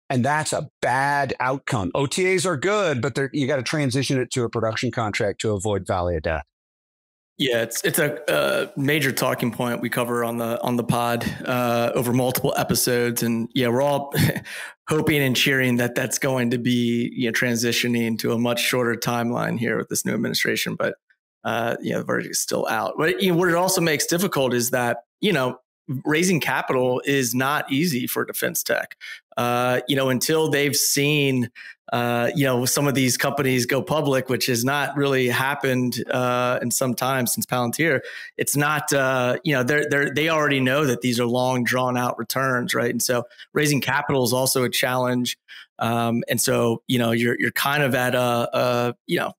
And that's a bad outcome. OTAs are good, but you got to transition it to a production contract to avoid valley of death. Yeah, it's a major talking point we cover on the pod over multiple episodes, and we're all hoping and cheering that that's going to be transitioning to a much shorter timeline here with this new administration. But the verdict is still out. But what it also makes difficult is that raising capital is not easy for defense tech. Until they've seen, some of these companies go public, which has not really happened in some time since Palantir. It's not, they already know that these are long, drawn out returns, right? And so raising capital is also a challenge. And so, you're kind of at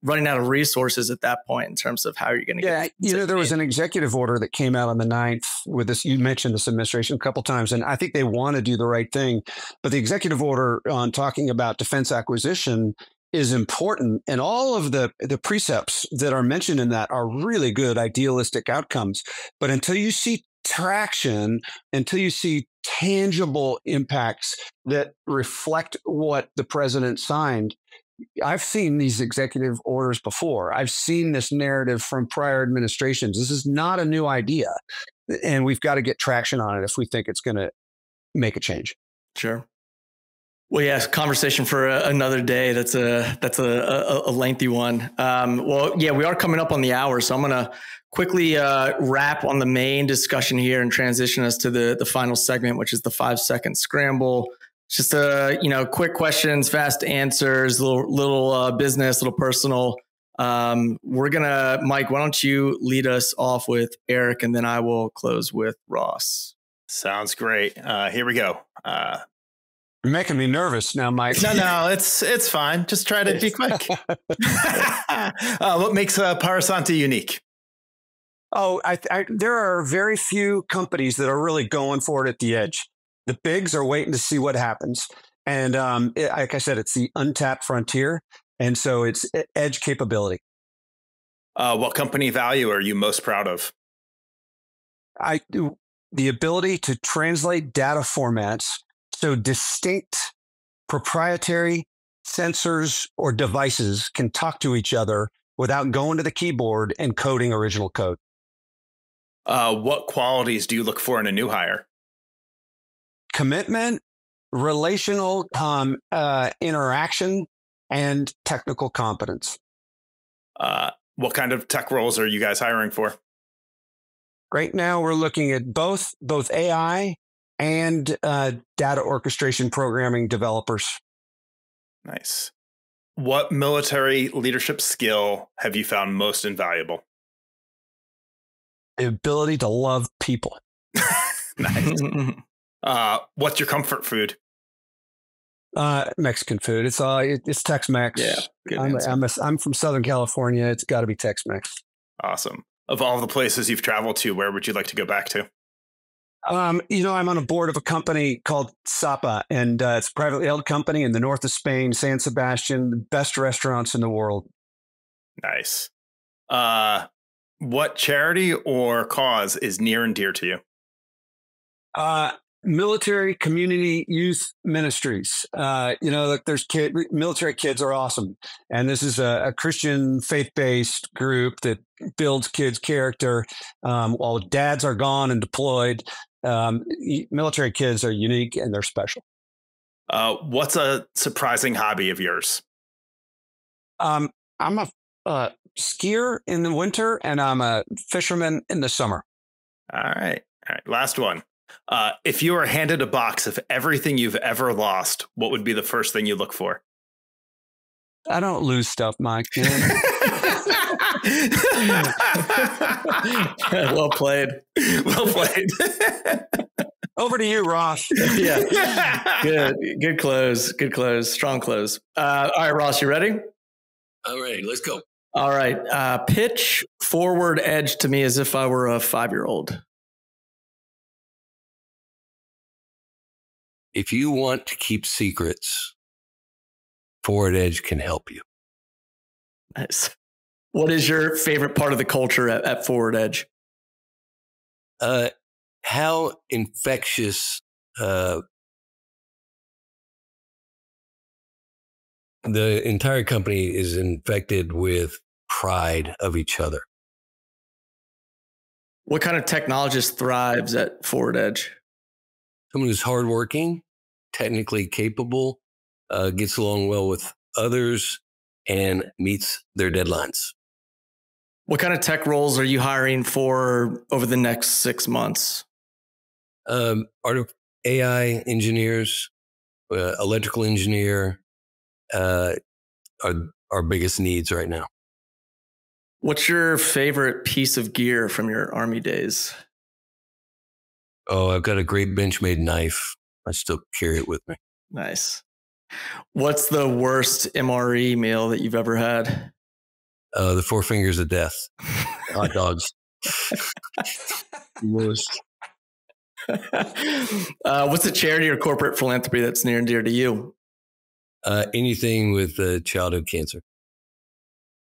running out of resources at that point in terms of how you're going to get. Yeah, there was an executive order that came out on the 9th with this. You mentioned this administration a couple of times, and I think they want to do the right thing. But the executive order on talking about defense acquisition is important, and all of the precepts that are mentioned in that are really good, idealistic outcomes. But until you see traction, until you see tangible impacts that reflect what the president signed. I've seen these executive orders before. I've seen this narrative from prior administrations. This is not a new idea, and we've got to get traction on it if we think it's going to make a change. Sure. Well, yes, conversation for another day. That's a lengthy one. We are coming up on the hour, so I'm going to quickly wrap on the main discussion here and transition us to the final segment, which is the 5-second scramble. Just quick questions, fast answers, little business, little personal. Mike, why don't you lead us off with Eric, and then I will close with Ross. Sounds great. Here we go. You're making me nervous now, Mike. No, it's fine. Just try to be quick. What makes Parasanti unique? Oh, there are very few companies that are really going for it at the edge. The bigs are waiting to see what happens. And like I said, it's the untapped frontier. And so it's edge capability. What company value are you most proud of? The ability to translate data formats so distinct proprietary sensors or devices can talk to each other without going to the keyboard and coding original code. What qualities do you look for in a new hire? Commitment relational interaction, and technical competence. What kind of tech roles are you guys hiring for? Right now, we're looking at both AI and data orchestration programming developers. Nice. What military leadership skill have you found most invaluable? The ability to love people. Nice. What's your comfort food? Mexican food. It's Tex-Mex. Yeah, good I'm from Southern California. It's got to be Tex-Mex. Awesome. Of all the places you've traveled to, where would you like to go back to? I'm on a board of a company called Sapa, and it's a privately held company in the north of Spain, San Sebastian, the best restaurants in the world. Nice. What charity or cause is near and dear to you? Military Community Youth Ministries. Military kids are awesome. And this is a Christian faith-based group that builds kids' character. While dads are gone and deployed, military kids are unique and they're special. What's a surprising hobby of yours? I'm a skier in the winter and I'm a fisherman in the summer. All right. Last one. If you were handed a box of everything you've ever lost, what would be the first thing you look for? I don't lose stuff, Mike. Well played. Well played. Over to you, Ross. Yeah. Good close. Good close. Strong close. All right, Ross, you ready? All right, let's go. All right. Pitch forward edge to me as if I were a 5-year-old. If you want to keep secrets, Forward Edge can help you. Nice. What is your favorite part of the culture at Forward Edge? How infectious the entire company is infected with pride of each other. What kind of technologist thrives at Forward Edge? Someone who's hardworking, technically capable, gets along well with others, and meets their deadlines. What kind of tech roles are you hiring for over the next 6 months? AI engineers, electrical engineer are our biggest needs right now. What's your favorite piece of gear from your Army days? Oh, I've got a great Benchmade knife. I still carry it with me. Nice. What's the worst MRE meal that you've ever had? The 4 fingers of death. Hot dogs. Worst. What's a charity or corporate philanthropy that's near and dear to you? Anything with childhood cancer.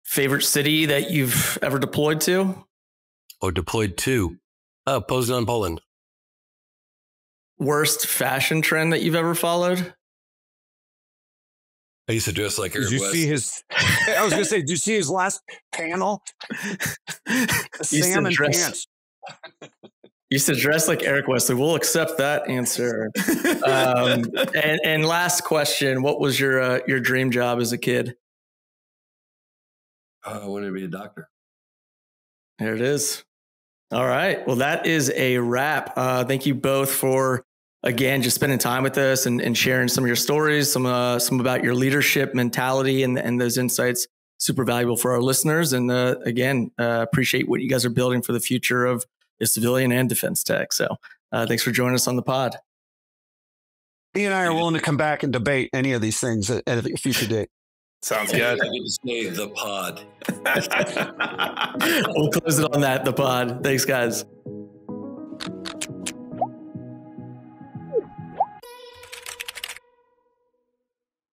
Favorite city that you've ever deployed to? Or deployed to? Poznan, Poland. Worst fashion trend that you've ever followed? I used to dress like Eric Did you Wesley. see his? I was going to say, did you see his last panel? The salmon pants. Used to dress like Eric Wesley. We'll accept that answer. And last question: what was your dream job as a kid? I wanted to be a doctor. There it is. All right. Well, that is a wrap. Thank you both for, again, just spending time with us and sharing some of your stories, some about your leadership mentality and those insights. Super valuable for our listeners. And again, appreciate what you guys are building for the future of civilian and defense tech. So thanks for joining us on the pod. He and I are willing to come back and debate any of these things at a future date. Sounds good. I get to say the pod. We'll close it on that, the pod. Thanks, guys.